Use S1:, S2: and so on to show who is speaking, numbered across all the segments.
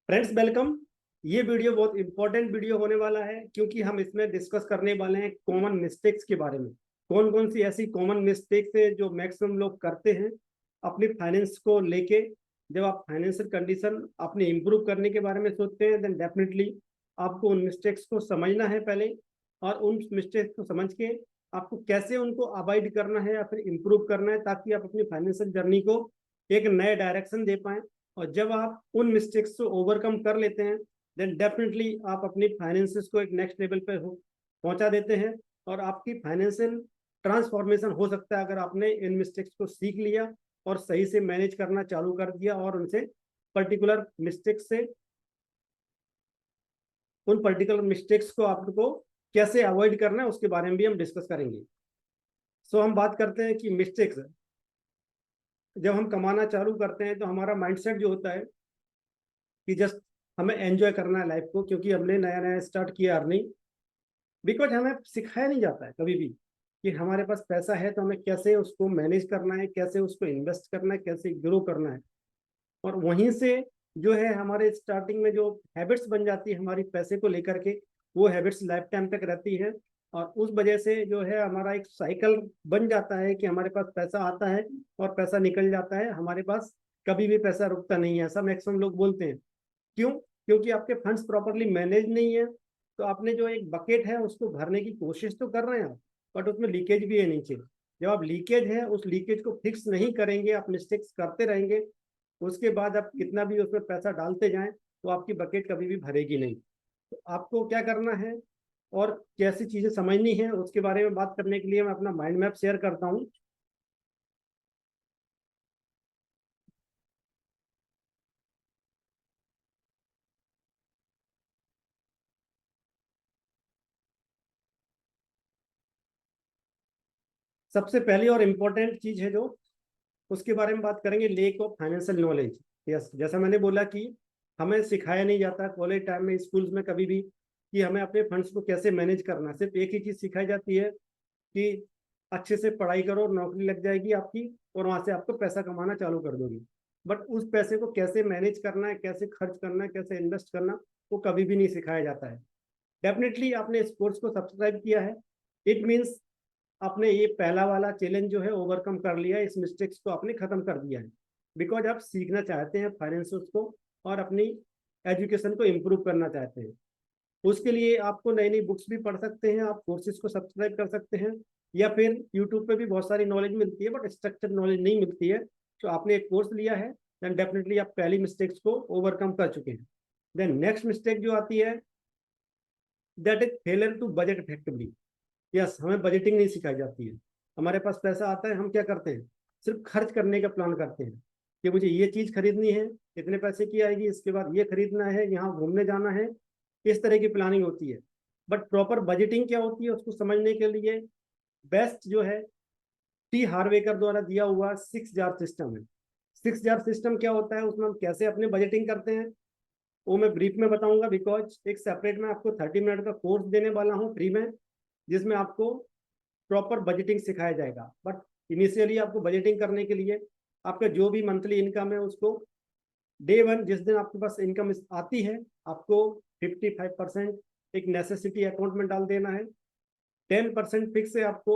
S1: Friends welcome. ये video बहुत important video होने वाला है क्योंकि हम इसमें डिस्कस करने वाले हैं कॉमन मिस्टेक्स के बारे में। कौन कौन सी ऐसी कॉमन मिस्टेक्स है जो मैक्सिमम लोग करते हैं अपनी फाइनेंस को लेके। जब आप फाइनेंशियल कंडीशन अपने इम्प्रूव करने के बारे में सोचते हैं देन डेफिनेटली आपको उन मिस्टेक्स को समझना है पहले, और उन मिस्टेक्स को समझ के आपको कैसे उनको अवॉइड करना है या फिर इम्प्रूव करना है ताकि आप अपनी फाइनेंशियल जर्नी को एक नए डायरेक्शन दे पाएं। और जब आप उन मिस्टेक्स को ओवरकम कर लेते हैं देन डेफिनेटली आप अपनी फाइनेंसेस को एक नेक्स्ट लेवल पे पहुंचा देते हैं और आपकी फाइनेंशियल ट्रांसफॉर्मेशन हो सकता है अगर आपने इन मिस्टेक्स को सीख लिया और सही से मैनेज करना चालू कर दिया और उनसे पर्टिकुलर मिस्टेक्स से उन पर्टिकुलर मिस्टेक्स को आपको कैसे अवॉइड करना है उसके बारे में भी हम डिस्कस करेंगे। सो हम बात करते हैं कि मिस्टेक्स जब हम कमाना चालू करते हैं तो हमारा माइंडसेट जो होता है कि जस्ट हमें एंजॉय करना है लाइफ को, क्योंकि हमने नया नया स्टार्ट किया अर्निंग। बिकॉज हमें सिखाया नहीं जाता है कभी भी कि हमारे पास पैसा है तो हमें कैसे उसको मैनेज करना है, कैसे उसको इन्वेस्ट करना है, कैसे ग्रो करना है। और वहीं से जो है हमारे स्टार्टिंग में जो हैबिट्स बन जाती है हमारी पैसे को लेकर के, वो हैबिट्स लाइफ टाइम तक रहती है। और उस वजह से जो है हमारा एक साइकिल बन जाता है कि हमारे पास पैसा आता है और पैसा निकल जाता है, हमारे पास कभी भी पैसा रुकता नहीं है, ऐसा मैक्सिमम लोग बोलते हैं। क्यों? क्योंकि आपके फंड्स प्रॉपरली मैनेज नहीं है। तो आपने जो एक बकेट है उसको भरने की कोशिश तो कर रहे हैं आप, बट उसमें लीकेज भी है नीचे। जब आप लीकेज है उस लीकेज को फिक्स नहीं करेंगे, आप मिस्टेक्स करते रहेंगे, उसके बाद आप कितना भी उसमें पैसा डालते जाएं तो आपकी बकेट कभी भी भरेगी नहीं। तो आपको क्या करना है और कैसी चीजें समझनी है उसके बारे में बात करने के लिए मैं अपना माइंड मैप शेयर करता हूँ। सबसे पहली और इम्पोर्टेंट चीज है जो उसके बारे में बात करेंगे, lake of financial knowledge. Yes, जैसा मैंने बोला कि हमें सिखाया नहीं जाता कॉलेज टाइम में, स्कूल्स में कभी भी, कि हमें अपने फंड्स को कैसे मैनेज करना है। सिर्फ एक ही चीज सिखाई जाती है कि अच्छे से पढ़ाई करो, नौकरी लग जाएगी आपकी और वहां से आपको पैसा कमाना चालू कर दोगी। बट उस पैसे को कैसे मैनेज करना है, कैसे खर्च करना है, कैसे इन्वेस्ट करना, वो कभी भी नहीं सिखाया जाता है। डेफिनेटली आपने इस कोर्स को सब्सक्राइब किया है, इट मीन्स आपने ये पहला वाला चैलेंज जो है ओवरकम कर लिया है, इस मिस्टेक्स को आपने खत्म कर दिया है। बिकॉज आप सीखना चाहते हैं फाइनेंस को और अपनी एजुकेशन को इम्प्रूव करना चाहते हैं। उसके लिए आपको नई नई बुक्स भी पढ़ सकते हैं, आप कोर्सेज को सब्सक्राइब कर सकते हैं, या फिर यूट्यूब पे भी बहुत सारी नॉलेज मिलती है बट स्ट्रक्चर नॉलेज नहीं मिलती है। तो आपने एक कोर्स लिया है देन डेफिनेटली आप पहली मिस्टेक्स को ओवरकम कर चुके हैं। देन नेक्स्ट मिस्टेक जो आती है that is failure to budget effectively. Yes, हमें बजटिंग नहीं सिखाई जाती है। हमारे पास पैसा आता है, हम क्या करते हैं, सिर्फ खर्च करने का प्लान करते हैं कि मुझे ये चीज खरीदनी है, इतने पैसे की आएगी, इसके बाद ये खरीदना है, यहाँ घूमने जाना है, इस तरह की प्लानिंग होती है। बट प्रॉपर बजटिंग क्या होती है उसको समझने के लिए बेस्ट जो है टी हार्वेकर द्वारा दिया हुआ 6 जार सिस्टम है। 6 जार सिस्टम क्या होता है, उसमें हम कैसे अपने बजटिंग करते हैं वो मैं ब्रीफ में बताऊंगा। बिकॉज एक सेपरेट में आपको 30 मिनट का कोर्स देने वाला हूँ फ्री में, जिसमें आपको प्रॉपर बजटिंग सिखाया जाएगा। बट इनिशियली आपको बजटिंग करने के लिए आपका जो भी मंथली इनकम है उसको डे वन जिस दिन आपके पास इनकम आती है आपको 55% एक नेसेसिटी अकाउंट में डाल देना है। 10% फिक्स है आपको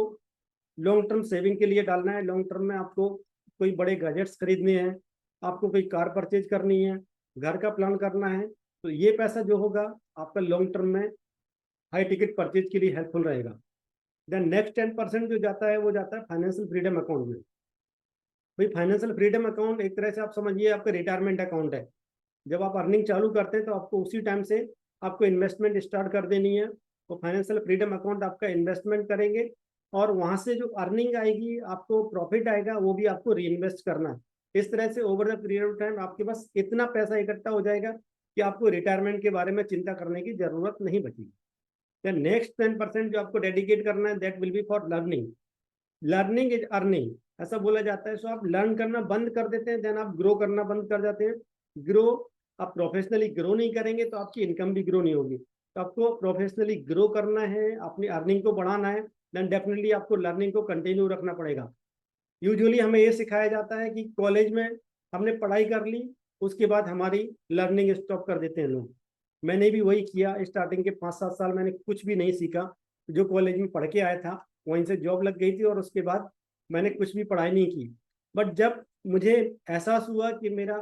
S1: लॉन्ग टर्म सेविंग के लिए डालना है। लॉन्ग टर्म में आपको कोई बड़े गैजेट्स खरीदने हैं, आपको कोई कार परचेज करनी है, घर का प्लान करना है, तो ये पैसा जो होगा आपका लॉन्ग टर्म में हाई टिकट परचेज के लिए हेल्पफुल रहेगा। देन नेक्स्ट 10% जो जाता है वो जाता है फाइनेंशियल फ्रीडम अकाउंट में। भाई फाइनेंशियल फ्रीडम अकाउंट एक तरह से आप समझिए आपका रिटायरमेंट अकाउंट है। जब आप अर्निंग चालू करते हैं तो आपको उसी टाइम से आपको इन्वेस्टमेंट स्टार्ट कर देनी है। तो फाइनेंशियल फ्रीडम अकाउंट आपका इन्वेस्टमेंट करेंगे और वहां से जो अर्निंग आएगी, आपको प्रॉफिट आएगा, वो भी आपको री इन्वेस्ट करना है। इस तरह से over the period of time आपके पास इतना पैसा इकट्ठा हो जाएगा कि आपको रिटायरमेंट के बारे में चिंता करने की जरूरत नहीं बचेगी। देन नेक्स्ट 10% जो आपको डेडिकेट करना है that will be for learning. Learning is earning ऐसा बोला जाता है। सो आप लर्न करना बंद कर देते हैं देन आप ग्रो करना बंद कर जाते हैं। ग्रो, आप प्रोफेशनली ग्रो नहीं करेंगे तो आपकी इनकम भी ग्रो नहीं होगी। तो आपको प्रोफेशनली ग्रो करना है, अपनी अर्निंग को बढ़ाना है, देन डेफिनेटली आपको लर्निंग को कंटिन्यू रखना पड़ेगा। यूजुअली हमें ये सिखाया जाता है कि कॉलेज में हमने पढ़ाई कर ली, उसके बाद हमारी लर्निंग स्टॉप कर देते हैं लोग। मैंने भी वही किया, स्टार्टिंग के 5-7 साल मैंने कुछ भी नहीं सीखा, जो कॉलेज में पढ़ के आया था वहीं से जॉब लग गई थी और उसके बाद मैंने कुछ भी पढ़ाई नहीं की। बट जब मुझे एहसास हुआ कि मेरा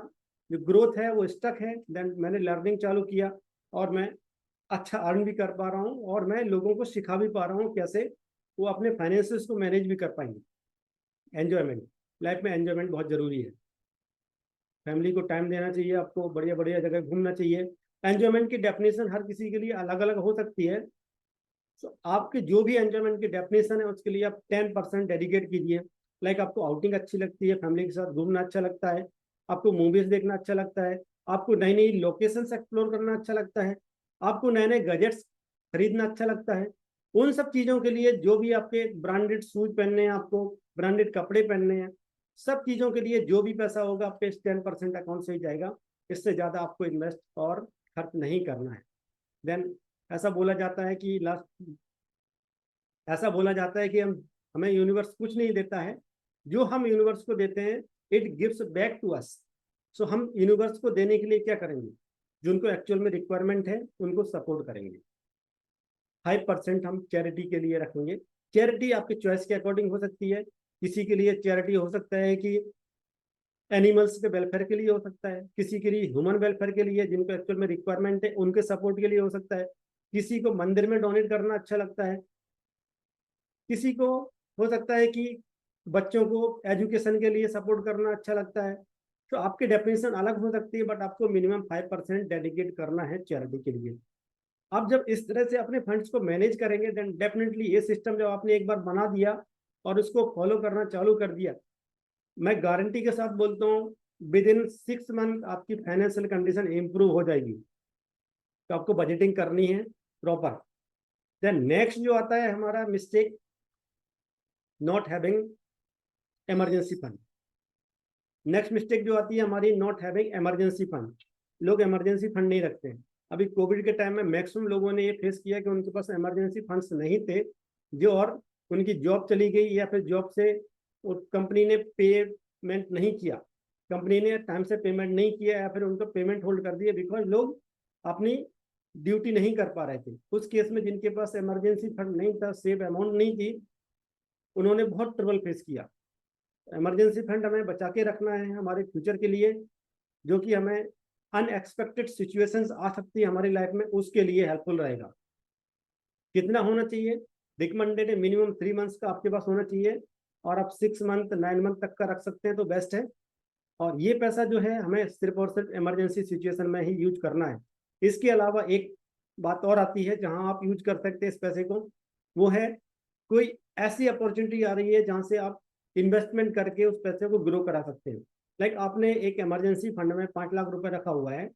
S1: जो ग्रोथ है वो स्टक है, देन मैंने लर्निंग चालू किया और मैं अच्छा अर्न भी कर पा रहा हूँ और मैं लोगों को सिखा भी पा रहा हूँ कैसे वो अपने फाइनेंसेस को मैनेज भी कर पाएंगे। एंजॉयमेंट, लाइफ में एंजॉयमेंट बहुत जरूरी है। फैमिली को टाइम देना चाहिए, आपको बढ़िया बढ़िया जगह घूमना चाहिए। एंजॉयमेंट की डेफिनेशन हर किसी के लिए अलग अलग हो सकती है। तो आपके जो भी एंजॉयमेंट की डेफिनेशन है उसके लिए आप 10% डेडिकेट कीजिए। लाइक आपको आउटिंग अच्छी लगती है, फैमिली के साथ घूमना अच्छा लगता है, आपको मूवीज देखना अच्छा लगता है, आपको नई नई लोकेशंस एक्सप्लोर करना अच्छा लगता है, आपको नए नए गैजेट्स खरीदना अच्छा लगता है, उन सब चीज़ों के लिए जो भी आपके ब्रांडेड शूज पहनने हैं, आपको ब्रांडेड कपड़े पहनने हैं, सब चीज़ों के लिए जो भी पैसा होगा आपके इस 10% अकाउंट से ही जाएगा। इससे ज़्यादा आपको इन्वेस्ट और खर्च नहीं करना है। देन ऐसा बोला जाता है कि ऐसा बोला जाता है कि हमें यूनिवर्स कुछ नहीं देता है, जो हम यूनिवर्स को देते हैं it gives back to us. So हम यूनिवर्स को देने के लिए क्या करेंगे, जो उनको एक्चुअल में रिक्वायरमेंट है उनको सपोर्ट करेंगे। 5% हम चैरिटी के लिए रखेंगे। चैरिटी आपकी चॉइस के अकॉर्डिंग हो सकती है। किसी के लिए चैरिटी हो सकता है कि एनिमल्स के वेलफेयर के लिए हो सकता है, किसी के लिए ह्यूमन वेलफेयर के लिए जिनको एक्चुअल में रिक्वायरमेंट है उनके सपोर्ट के लिए हो सकता है, किसी को मंदिर में डोनेट करना अच्छा लगता है, किसी को हो सकता है कि बच्चों को एजुकेशन के लिए सपोर्ट करना अच्छा लगता है। तो आपकी डेफिनेशन अलग हो सकती है, बट आपको मिनिमम 5% डेडिकेट करना है चैरिटी के लिए। आप जब इस तरह से अपने फंड्स को मैनेज करेंगे देन डेफिनेटली ये सिस्टम जब आपने एक बार बना दिया और उसको फॉलो करना चालू कर दिया, मैं गारंटी के साथ बोलता हूँ विद इन 6 मंथ आपकी फाइनेंशियल कंडीशन इंप्रूव हो जाएगी। तो आपको बजटिंग करनी है प्रॉपर। देन नेक्स्ट जो आता है हमारा mistake, not having emergency fund. Next mistake जो आती है हमारी, नॉट हैविंग इमरजेंसी फंड। लोग इमरजेंसी फंड नहीं रखते हैं। अभी कोविड के टाइम में मैक्सिमम लोगों ने ये फेस किया कि उनके पास इमरजेंसी फंड्स नहीं थे, जो और उनकी जॉब चली गई या फिर जॉब से कंपनी ने पेमेंट नहीं किया, कंपनी ने टाइम से पेमेंट नहीं किया या फिर उनको पेमेंट होल्ड कर दिया बिकॉज लोग अपनी ड्यूटी नहीं कर पा रहे थे। उस केस में जिनके पास इमरजेंसी फंड नहीं था, सेव अमाउंट नहीं थी, उन्होंने बहुत ट्रबल फेस किया। इमरजेंसी फंड हमें बचा के रखना है हमारे फ्यूचर के लिए, जो कि हमें अनएक्सपेक्टेड सिचुएशंस आ सकती है हमारी लाइफ में, उसके लिए हेल्पफुल रहेगा। कितना होना चाहिए, रिकमेंडेड मिनिमम 3 मंथ्स का आपके पास होना चाहिए, और आप 6 मंथ 9 मंथ तक का रख सकते हैं तो बेस्ट है। और ये पैसा जो है हमें सिर्फ और सिर्फ इमरजेंसी सिचुएशन में ही यूज करना है। इसके अलावा एक बात और आती है जहां आप यूज कर सकते हैं इस पैसे को, वो है कोई ऐसी अपॉर्चुनिटी आ रही है जहां से आप इन्वेस्टमेंट करके उस पैसे को ग्रो करा सकते हैं। लाइक आपने एक इमरजेंसी फंड में 5 लाख रुपए रखा हुआ है।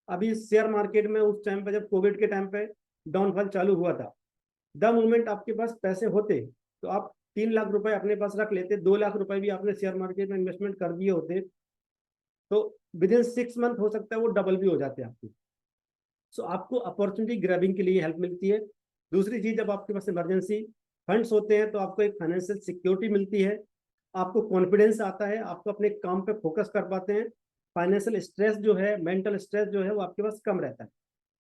S1: अभी शेयर मार्केट में उस टाइम पे जब कोविड के टाइम पे डाउनफॉल चालू हुआ था, द मोमेंट आपके पास पैसे होते तो आप 3 लाख रुपए अपने पास रख लेते, 2 लाख रुपए भी आपने शेयर मार्केट में इन्वेस्टमेंट कर दिए होते, तो विद इन 6 मंथ हो सकता है वो डबल भी हो जाते हैं आपके। सो आपको अपॉर्चुनिटी ग्रैबिंग के लिए हेल्प मिलती है। दूसरी चीज, जब आपके पास इमरजेंसी फंड्स होते हैं तो आपको एक फाइनेंशियल सिक्योरिटी मिलती है, आपको कॉन्फिडेंस आता है, आपको अपने काम पे फोकस कर पाते हैं, फाइनेंशियल स्ट्रेस जो है, मेंटल स्ट्रेस जो है वो आपके पास कम रहता है।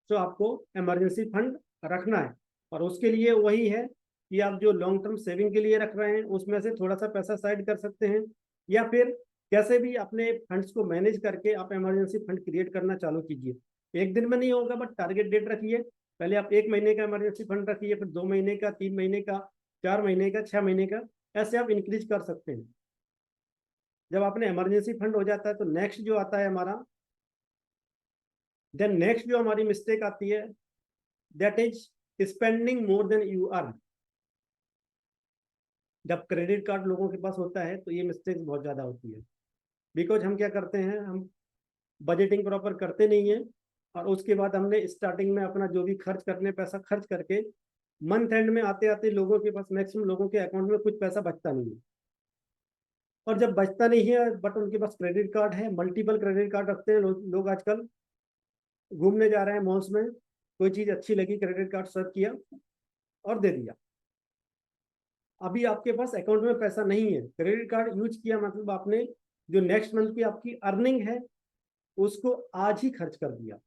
S1: तो आपको इमरजेंसी फंड रखना है, और उसके लिए वही है कि आप जो लॉन्ग टर्म सेविंग के लिए रख रहे हैं उसमें से थोड़ा सा पैसा साइड कर सकते हैं, या फिर कैसे भी अपने फंड्स को मैनेज करके आप इमरजेंसी फंड क्रिएट करना चालू कीजिए। एक दिन में नहीं होगा बट टारगेट डेट रखिए। पहले आप 1 महीने का इमरजेंसी फंड रखिए, फिर 2 महीने का, 3 महीने का, 4 महीने का, 6 महीने का, ऐसे आप इंक्रीज कर सकते हैं। जब आपने इमरजेंसी फंड हो जाता है तो नेक्स्ट जो आता है हमारा, देन नेक्स्ट जो हमारी मिस्टेक आती है that is spending more than you earn. जब क्रेडिट कार्ड लोगों के पास होता है तो ये मिस्टेक्स बहुत ज़्यादा होती है, बिकॉज हम क्या करते हैं, हम बजटिंग प्रॉपर करते नहीं है, और उसके बाद हमने स्टार्टिंग में अपना जो भी खर्च करने पैसा खर्च करके मंथ एंड में आते आते लोगों के पास, मैक्सिमम लोगों के अकाउंट में कुछ पैसा बचता नहीं है। और जब बचता नहीं है बट उनके पास क्रेडिट कार्ड है, मल्टीपल क्रेडिट कार्ड रखते हैं लोग आजकल, घूमने जा रहे हैं मॉल्स में, कोई चीज़ अच्छी लगी क्रेडिट कार्ड सर्च किया और दे दिया। अभी आपके पास अकाउंट में पैसा नहीं है, क्रेडिट कार्ड यूज किया मतलब आपने जो नेक्स्ट मंथ की आपकी अर्निंग है उसको आज ही खर्च कर दिया,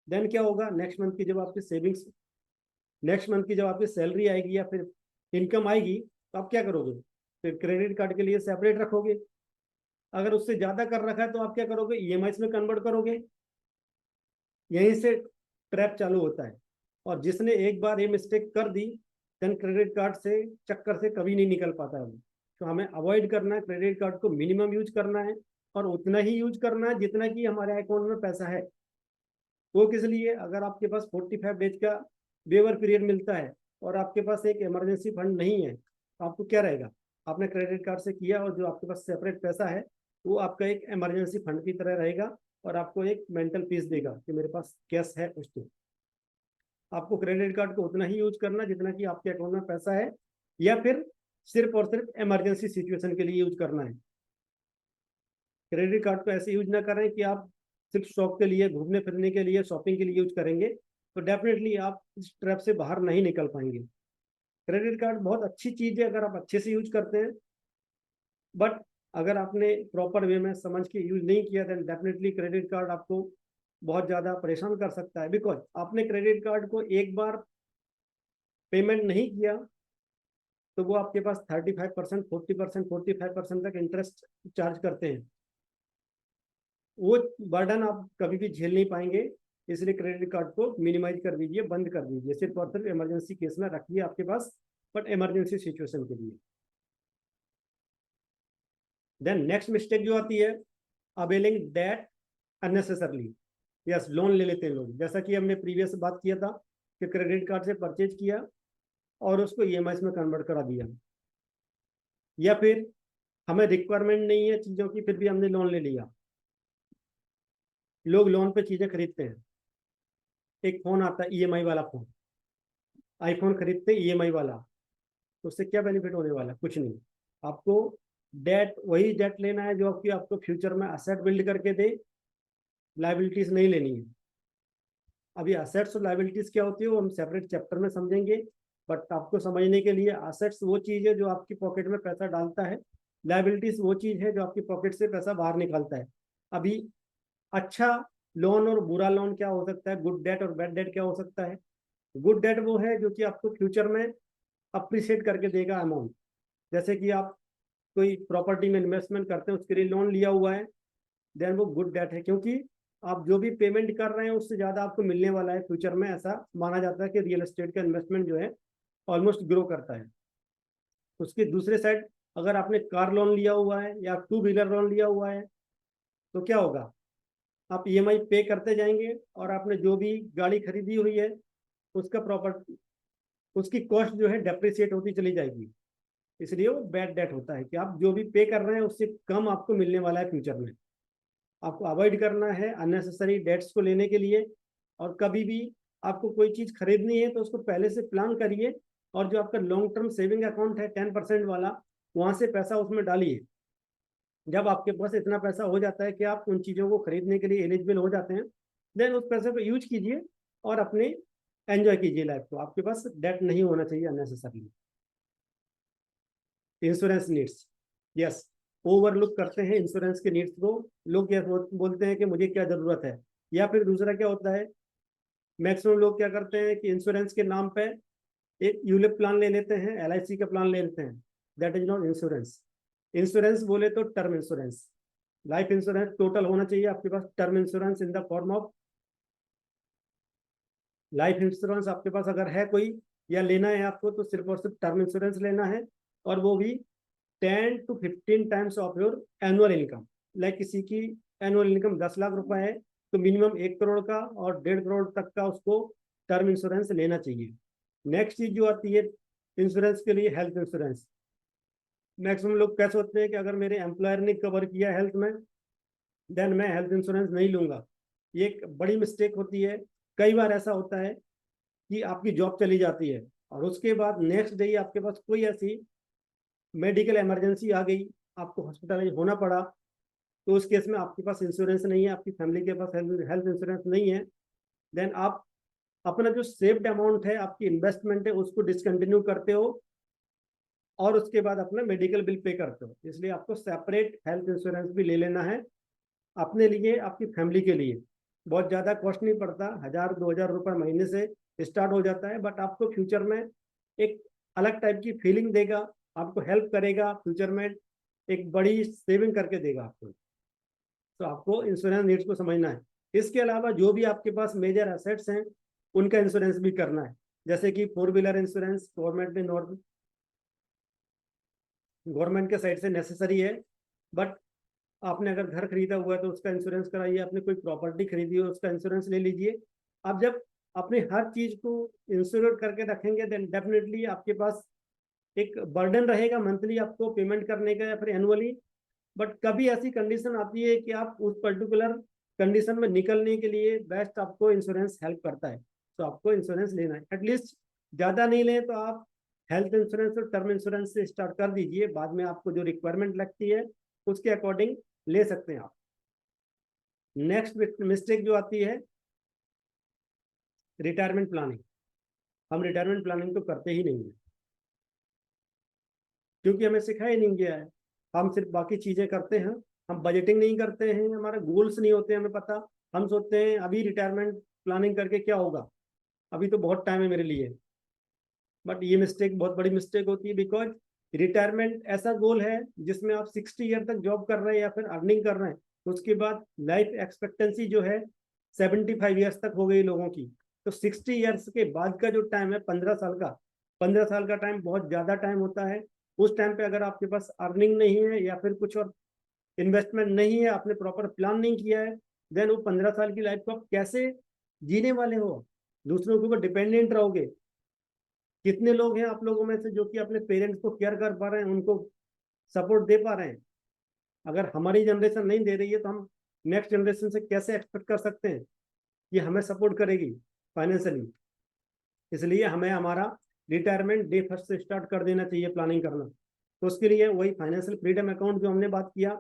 S1: देन क्या होगा, नेक्स्ट मंथ की जब आपकी सेविंग्स, नेक्स्ट मंथ की जब आपकी सैलरी आएगी या फिर इनकम आएगी, तो आप क्या करोगे, फिर क्रेडिट कार्ड के लिए सेपरेट रखोगे। अगर उससे ज्यादा कर रखा है तो आप क्या करोगे, ईएमआई में कन्वर्ट करोगे। यहीं से ट्रैप चालू होता है। और जिसने एक बार ये मिस्टेक कर दी, देन क्रेडिट कार्ड से चक्कर से कभी नहीं निकल पाता है वो। तो हमें अवॉइड करना है, क्रेडिट कार्ड को मिनिमम यूज करना है, और उतना ही यूज करना है जितना कि हमारे अकाउंट में पैसा है। वो किस लिए, अगर आपके पास 45 डेज का वेवर पीरियड मिलता है और आपके पास एक इमरजेंसी फंड नहीं है, तो आपको क्या रहेगा, आपने क्रेडिट कार्ड से किया और जो आपके पास सेपरेट पैसा है वो आपका एक इमरजेंसी फंड की तरह रहेगा, और आपको एक मेंटल पीस देगा कि मेरे पास कैश है कुछ। तो आपको क्रेडिट कार्ड को उतना ही यूज करना जितना कि आपके अकाउंट में पैसा है, या फिर सिर्फ और सिर्फ इमरजेंसी सिचुएशन के लिए यूज करना है। क्रेडिट कार्ड को ऐसे यूज ना करें कि आप सिर्फ शॉप के लिए, घूमने फिरने के लिए, शॉपिंग के लिए यूज करेंगे, तो डेफिनेटली आप इस ट्रैप से बाहर नहीं निकल पाएंगे। क्रेडिट कार्ड बहुत अच्छी चीज है अगर आप अच्छे से यूज करते हैं, बट अगर आपने प्रॉपर वे में समझ के यूज नहीं किया, देन डेफिनेटली क्रेडिट कार्ड आपको बहुत ज्यादा परेशान कर सकता है। बिकॉज आपने क्रेडिट कार्ड को एक बार पेमेंट नहीं किया तो वो आपके पास 35%, 40%, 45% तक इंटरेस्ट चार्ज करते हैं। वो बर्डन आप कभी भी झेल नहीं पाएंगे। इसलिए क्रेडिट कार्ड को मिनिमाइज कर दीजिए, बंद कर दीजिए, सिर्फ और सिर्फ इमरजेंसी केस में रखिए आपके पास, बट इमरजेंसी सिचुएशन के लिए। देन नेक्स्ट मिस्टेक जो आती है, availing debt unnecessarily. Yes, loan ले लेते हैं लोग, जैसा कि हमने प्रीवियस बात किया था कि क्रेडिट कार्ड से परचेज किया और उसको ईएमआई में कन्वर्ट करा दिया, या फिर हमें रिक्वायरमेंट नहीं है चीज़ों की फिर भी हमने लोन ले लिया। लोग लोन पे चीज़ें खरीदते हैं। एक फ़ोन आता है ईएमआई वाला फ़ोन, आईफोन खरीदते ईएमआई वाला, तो उससे क्या बेनिफिट होने वाला, कुछ नहीं। आपको डेट, वही डेट लेना है जो आपकी आपको फ्यूचर में असेट बिल्ड करके दे, लाइबिलिटीज नहीं लेनी है। अभी असेट्स और लाइबिलिटीज क्या होती है वो हम सेपरेट चैप्टर में समझेंगे, बट आपको समझने के लिए असेट्स वो चीज़ है जो आपकी पॉकेट में पैसा डालता है, लाइबिलिटीज वो चीज़ है जो आपकी पॉकेट से पैसा बाहर निकालता है। अभी अच्छा लोन और बुरा लोन क्या हो सकता है, गुड डेट और बैड डेट क्या हो सकता है। गुड डेट वो है जो कि आपको फ्यूचर में अप्रिशिएट करके देगा अमाउंट। जैसे कि आप कोई प्रॉपर्टी में इन्वेस्टमेंट करते हैं, उसके लिए लोन लिया हुआ है, देन वो गुड डेट है, क्योंकि आप जो भी पेमेंट कर रहे हैं उससे ज़्यादा आपको मिलने वाला है फ्यूचर में। ऐसा माना जाता है कि रियल एस्टेट का इन्वेस्टमेंट जो है ऑलमोस्ट ग्रो करता है। उसके दूसरे साइड, अगर आपने कार लोन लिया हुआ है या टू व्हीलर लोन लिया हुआ है, तो क्या होगा, आप ईएमआई पे करते जाएंगे और आपने जो भी गाड़ी खरीदी हुई है उसका प्रॉपर, उसकी कॉस्ट जो है डेप्रिसिएट होती चली जाएगी। इसलिए वो बैड डेट होता है कि आप जो भी पे कर रहे हैं उससे कम आपको मिलने वाला है फ्यूचर में। आपको अवॉइड करना है अननेसेसरी डेट्स को लेने के लिए। और कभी भी आपको कोई चीज़ खरीदनी है तो उसको पहले से प्लान करिए, और जो आपका लॉन्ग टर्म सेविंग अकाउंट है 10% वाला, वहाँ से पैसा उसमें डालिए। जब आपके पास इतना पैसा हो जाता है कि आप उन चीज़ों को खरीदने के लिए एलिजिबल हो जाते हैं, देन उस पैसे को यूज कीजिए और अपने एंजॉय कीजिए लाइफ को। आपके पास डेट नहीं होना चाहिए unnecessarily. Insurance needs, yes, overlook करते हैं इंश्योरेंस के नीड्स को। लोग क्या बोलते हैं कि मुझे क्या जरूरत है, या फिर दूसरा क्या होता है, मैक्सिमम लोग क्या करते हैं कि इंश्योरेंस के नाम पे एक यूलिप प्लान ले लेते हैं, एलआईसी का प्लान ले लेते हैं। That is not insurance. Insurance बोले तो term insurance, life insurance total होना चाहिए आपके पास। Term insurance in the form of life insurance आपके पास अगर है कोई, या लेना है आपको, तो सिर्फ और सिर्फ टर्म इंश्योरेंस लेना है, और वो भी 10 to 15 times of your annual income. Like किसी की एनुअल इनकम 10 लाख रुपए है, तो मिनिमम 1 करोड़ का और 1.5 करोड़ तक का उसको टर्म इंश्योरेंस लेना चाहिए। नेक्स्ट चीज जो आती है इंश्योरेंस के लिए, हेल्थ इंश्योरेंस। मैक्सिमम लोग क्या सोचते हैं कि अगर मेरे एम्प्लॉयर ने कवर किया हेल्थ में, देन मैं हेल्थ इंश्योरेंस नहीं लूंगा। ये एक बड़ी मिस्टेक होती है। कई बार ऐसा होता है कि आपकी जॉब चली जाती है और उसके बाद नेक्स्ट डे आपके पास कोई ऐसी मेडिकल इमरजेंसी आ गई, आपको हॉस्पिटलाइज होना पड़ा, तो उस केस में आपके पास इंश्योरेंस नहीं है, आपकी फैमिली के पास हेल्थ इंश्योरेंस नहीं है, देन आप अपना जो सेव्ड अमाउंट है, आपकी इन्वेस्टमेंट है, उसको डिसकंटिन्यू करते हो और उसके बाद अपना मेडिकल बिल पे करते हो। इसलिए आपको सेपरेट हेल्थ इंश्योरेंस भी ले लेना है। अपने लिए, आपकी फैमिली के लिए। बहुत ज़्यादा कॉस्ट नहीं पड़ता, 1000-2000 रुपये महीने से स्टार्ट हो जाता है, बट आपको फ्यूचर में एक अलग टाइप की फीलिंग देगा, आपको हेल्प करेगा, फ्यूचर में एक बड़ी सेविंग करके देगा आपको। तो आपको इंश्योरेंस नीड्स को समझना है। इसके अलावा जो भी आपके पास मेजर एसेट्स हैं उनका इंश्योरेंस भी करना है। जैसे कि 4 व्हीलर इंश्योरेंस गवर्नमेंट ने गवर्नमेंट के साइड से नेसेसरी है, बट आपने अगर घर खरीदा हुआ है तो उसका इंश्योरेंस कराइए, आपने कोई प्रॉपर्टी खरीदी हो उसका इंश्योरेंस ले लीजिए। आप जब अपने हर चीज को इंश्योर करके रखेंगे देन डेफिनेटली आपके पास एक बर्डन रहेगा मंथली आपको पेमेंट करने का या फिर एनुअली। बट कभी ऐसी कंडीशन आती है कि आप उस पर्टिकुलर कंडीशन में निकलने के लिए बेस्ट आपको इंश्योरेंस हेल्प करता है, तो आपको इंश्योरेंस लेना है। एटलीस्ट ज़्यादा नहीं लें तो आप हेल्थ इंश्योरेंस और टर्म इंश्योरेंस से स्टार्ट कर दीजिए, बाद में आपको जो रिक्वायरमेंट लगती है उसके अकॉर्डिंग ले सकते हैं आप। नेक्स्ट मिस्टेक जो आती है रिटायरमेंट प्लानिंग। हम रिटायरमेंट प्लानिंग तो करते ही नहीं है, क्योंकि हमें सिखाया नहीं गया है। हम सिर्फ बाकी चीज़ें करते हैं, हम बजटिंग नहीं करते हैं, हमारे गोल्स नहीं होते हमें पता। हम सोचते हैं अभी रिटायरमेंट प्लानिंग करके क्या होगा, अभी तो बहुत टाइम है मेरे लिए। बट ये मिस्टेक बहुत बड़ी मिस्टेक होती है, बिकॉज रिटायरमेंट ऐसा गोल है जिसमें आप 60 ईयर तक जॉब कर रहे हैं या फिर अर्निंग कर रहे हैं, उसके बाद लाइफ एक्सपेक्टेंसी जो है 75 ईयर्स तक हो गई लोगों की। तो 60 ईयर्स के बाद का जो टाइम है 15 साल का, 15 साल का टाइम बहुत ज़्यादा टाइम होता है। उस टाइम पे अगर आपके पास अर्निंग नहीं है या फिर कुछ और इन्वेस्टमेंट नहीं है, आपने प्रॉपर प्लान नहीं किया है, देन वो 15 साल की लाइफ को आप कैसे जीने वाले हो? दूसरों के ऊपर डिपेंडेंट रहोगे। कितने लोग हैं आप लोगों में से जो कि अपने पेरेंट्स को केयर कर पा रहे हैं, उनको सपोर्ट दे पा रहे हैं? अगर हमारी जनरेशन नहीं दे रही है तो हम नेक्स्ट जनरेशन से कैसे एक्सपेक्ट कर सकते हैं कि हमें सपोर्ट करेगी फाइनेंशियली? इसलिए हमें हमारा रिटायरमेंट डे फर्स्ट से स्टार्ट कर देना चाहिए प्लानिंग करना। तो उसके लिए वही फाइनेंशियल फ्रीडम अकाउंट जो हमने बात किया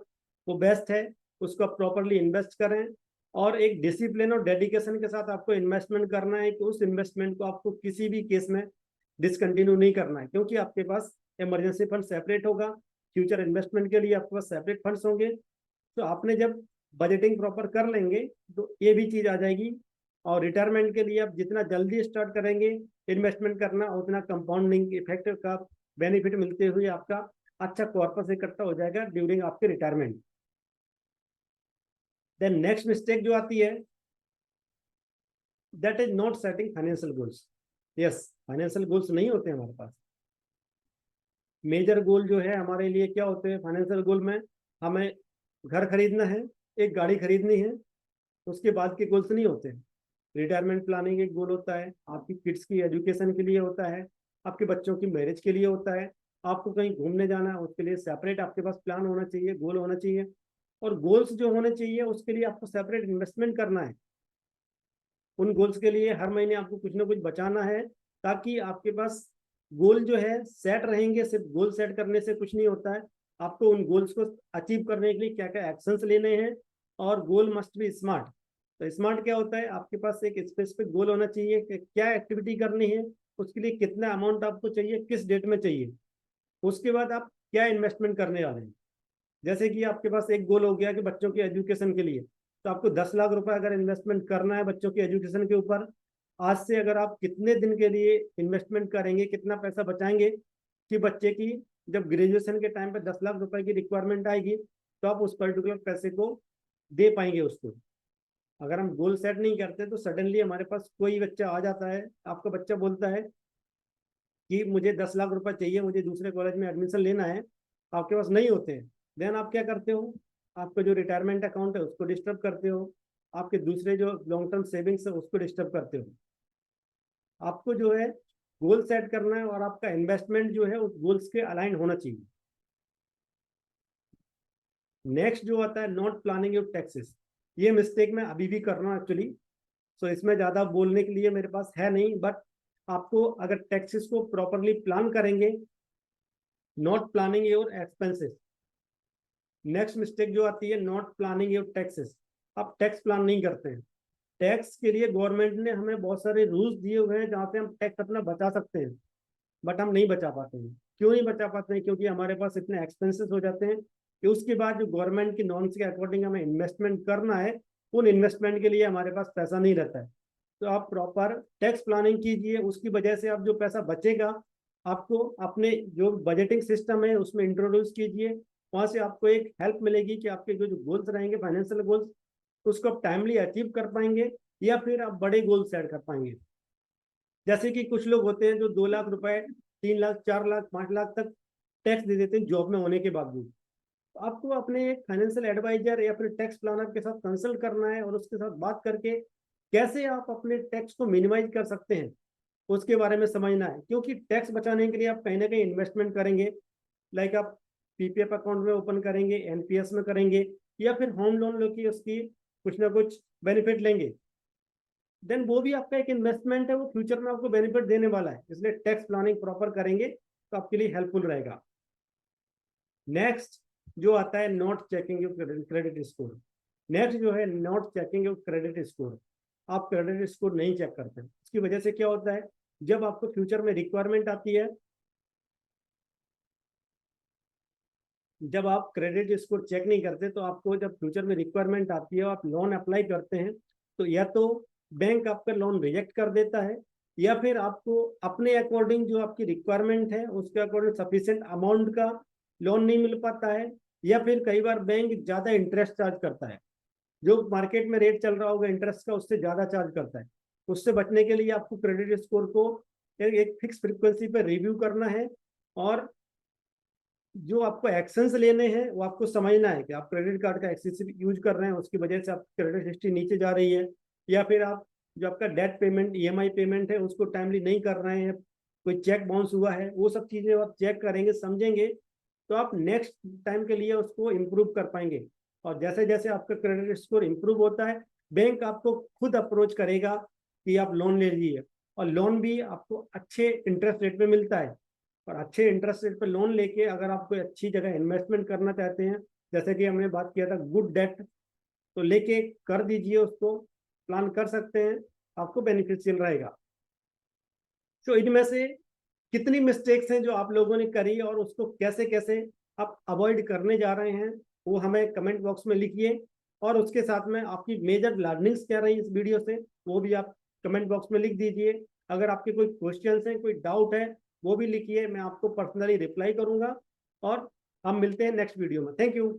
S1: वो बेस्ट है, उसको आप प्रॉपरली इन्वेस्ट करें और एक डिसिप्लिन और डेडिकेशन के साथ आपको इन्वेस्टमेंट करना है कि उस इन्वेस्टमेंट को आपको किसी भी केस में डिसकंटिन्यू नहीं करना है, क्योंकि आपके पास इमरजेंसी फंड सेपरेट होगा, फ्यूचर इन्वेस्टमेंट के लिए आपके पास सेपरेट फंड्स होंगे। तो आपने जब बजटिंग प्रॉपर कर लेंगे तो ये भी चीज़ आ जाएगी। और रिटायरमेंट के लिए आप जितना जल्दी स्टार्ट करेंगे इन्वेस्टमेंट करना, उतना कंपाउंडिंग इफेक्ट का बेनिफिट मिलते हुए आपका अच्छा कॉर्पस इकट्ठा हो जाएगा ड्यूरिंग आपके रिटायरमेंट। देन नेक्स्ट मिस्टेक जो आती है that is not setting financial goals. Yes, financial goals नहीं होते हमारे पास। मेजर गोल जो है हमारे लिए क्या होते हैं फाइनेंशियल गोल में? हमें घर खरीदना है, एक गाड़ी खरीदनी है, उसके बाद के गोल्स नहीं होते। रिटायरमेंट प्लानिंग एक गोल होता है, आपकी किड्स की एजुकेशन के लिए होता है, आपके बच्चों की मैरिज के लिए होता है, आपको कहीं घूमने जाना है उसके लिए सेपरेट आपके पास प्लान होना चाहिए, गोल होना चाहिए। और गोल्स जो होने चाहिए उसके लिए आपको सेपरेट इन्वेस्टमेंट करना है। उन गोल्स के लिए हर महीने आपको कुछ ना कुछ बचाना है, ताकि आपके पास गोल जो है सेट रहेंगे। सिर्फ गोल सेट करने से कुछ नहीं होता है, आपको उन गोल्स को अचीव करने के लिए क्या क्या एक्शंस लेने हैं। और गोल मस्ट बी स्मार्ट। तो स्मार्ट क्या होता है? आपके पास एक स्पेसिफिक गोल होना चाहिए कि क्या एक्टिविटी करनी है, उसके लिए कितना अमाउंट आपको चाहिए, किस डेट में चाहिए, उसके बाद आप क्या इन्वेस्टमेंट करने वाले हैं। जैसे कि आपके पास एक गोल हो गया कि बच्चों की एजुकेशन के लिए, तो आपको 10 लाख रुपए अगर इन्वेस्टमेंट करना है बच्चों की एजुकेशन के ऊपर, आज से अगर आप कितने दिन के लिए इन्वेस्टमेंट करेंगे, कितना पैसा बचाएंगे कि बच्चे की जब ग्रेजुएशन के टाइम पे 10 लाख रुपए की रिक्वायरमेंट आएगी तो आप उस पर्टिकुलर पैसे को दे पाएंगे उसको। अगर हम गोल सेट नहीं करते तो सडनली हमारे पास कोई बच्चा आ जाता है, आपका बच्चा बोलता है कि मुझे 10 लाख रुपए चाहिए, मुझे दूसरे कॉलेज में एडमिशन लेना है, आपके पास नहीं होते हैं। देन आप क्या करते हो? आपका जो रिटायरमेंट अकाउंट है उसको डिस्टर्ब करते हो, आपके दूसरे जो लॉन्ग टर्म सेविंग्स है उसको डिस्टर्ब करते हो। आपको जो है गोल सेट करना है और आपका इन्वेस्टमेंट जो है उस गोल्स के अलाइन होना चाहिए। नेक्स्ट जो आता है नॉट प्लानिंग योर टैक्सेस। ये मिस्टेक मैं अभी भी कर रहा हूँ एक्चुअली, सो इसमें ज़्यादा बोलने के लिए मेरे पास है नहीं, बट आपको अगर टैक्सेस को प्रॉपरली प्लान करेंगे, not planning your expenses. Next mistake जो आती है नॉट प्लानिंग योर टैक्सेस। आप टैक्स प्लान नहीं करते हैं। टैक्स के लिए गवर्नमेंट ने हमें बहुत सारे रूल्स दिए हुए हैं जहाँ से हम टैक्स अपना बचा सकते हैं, बट हम नहीं बचा पाते हैं। क्यों नहीं बचा पाते हैं? क्योंकि हमारे पास इतने एक्सपेंसेस हो जाते हैं कि उसके बाद जो गवर्नमेंट की नॉर्म्स के अकॉर्डिंग हमें इन्वेस्टमेंट करना है, उन इन्वेस्टमेंट के लिए हमारे पास पैसा नहीं रहता है। तो आप प्रॉपर टैक्स प्लानिंग कीजिए, उसकी वजह से आप जो पैसा बचेगा आपको अपने जो बजटिंग सिस्टम है उसमें इंट्रोड्यूस कीजिए। वहां से आपको एक हेल्प मिलेगी कि आपके जो गोल्स रहेंगे फाइनेंशियल गोल्स, उसको आप टाइमली अचीव कर पाएंगे या फिर आप बड़े गोल सेट कर पाएंगे। जैसे कि कुछ लोग होते हैं जो 2 लाख रुपए, 3 लाख, 4 लाख, 5 लाख तक टैक्स दे देते हैं जॉब में होने के बावजूद। तो आपको अपने एक फाइनेंशियल एडवाइजर या फिर टैक्स प्लानर के साथ कंसल्ट करना है और उसके साथ बात करके कैसे आप अपने टैक्स को मिनिमाइज कर सकते हैं उसके बारे में समझना है। क्योंकि टैक्स बचाने के लिए आप कहीं ना कहीं इन्वेस्टमेंट करेंगे, लाइक आप पीपीएफ अकाउंट में ओपन करेंगे, एनपीएस में करेंगे, या फिर होम लोन लेके उसकी कुछ ना कुछ बेनिफिट लेंगे, देन वो भी आपका एक इन्वेस्टमेंट है, वो फ्यूचर में आपको बेनिफिट देने वाला है। इसलिए टैक्स प्लानिंग प्रॉपर करेंगे तो आपके लिए हेल्पफुल रहेगा। नेक्स्ट जो आता है not checking your credit score. Next जो है not checking your credit score. आप क्रेडिट स्कोर नहीं चेक करते हैं, इसकी वजह से क्या होता है, जब आपको फ्यूचर में रिक्वायरमेंट आती है, जब आप क्रेडिट स्कोर चेक नहीं करते तो आपको जब फ्यूचर में रिक्वायरमेंट आती है, आप लोन अप्लाई करते हैं, तो या तो बैंक आपका लोन रिजेक्ट कर देता है, या फिर आपको अपने अकॉर्डिंग जो आपकी रिक्वायरमेंट है उसके अकॉर्डिंग सफिशिएंट अमाउंट का लोन नहीं मिल पाता है, या फिर कई बार बैंक ज़्यादा इंटरेस्ट चार्ज करता है, जो मार्केट में रेट चल रहा होगा इंटरेस्ट का उससे ज़्यादा चार्ज करता है। उससे बचने के लिए आपको क्रेडिट स्कोर को एक फिक्स फ्रिक्वेंसी पर रिव्यू करना है, और जो आपको एक्शंस लेने हैं वो आपको समझना है कि आप क्रेडिट कार्ड का एक्सेसिव यूज कर रहे हैं, उसकी वजह से आपकी क्रेडिट हिस्ट्री नीचे जा रही है, या फिर आप जो आपका डेट पेमेंट, ईएमआई पेमेंट है उसको टाइमली नहीं कर रहे हैं, कोई चेक बाउंस हुआ है, वो सब चीज़ें आप चेक करेंगे, समझेंगे, तो आप नेक्स्ट टाइम के लिए उसको इम्प्रूव कर पाएंगे। और जैसे जैसे आपका क्रेडिट स्कोर इम्प्रूव होता है, बैंक आपको खुद अप्रोच करेगा कि आप लोन ले लीजिए, और लोन भी आपको अच्छे इंटरेस्ट रेट पे मिलता है। और अच्छे इंटरेस्ट रेट पे लोन लेके अगर आप कोई अच्छी जगह इन्वेस्टमेंट करना चाहते हैं, जैसे कि हमने बात किया था गुड डेट, तो लेके कर दीजिए, उसको प्लान कर सकते हैं, आपको बेनिफिशियल रहेगा। तो इनमें से कितनी मिस्टेक्स हैं जो आप लोगों ने करी और उसको कैसे कैसे आप अवॉइड करने जा रहे हैं, वो हमें कमेंट बॉक्स में लिखिए। और उसके साथ में आपकी मेजर लर्निंग्स क्या रही इस वीडियो से, वो भी आप कमेंट बॉक्स में लिख दीजिए। अगर आपके कोई क्वेश्चंस हैं, कोई डाउट है, वो भी लिखिए, मैं आपको पर्सनली रिप्लाई करूंगा। और हम मिलते हैं नेक्स्ट वीडियो में। Thank you.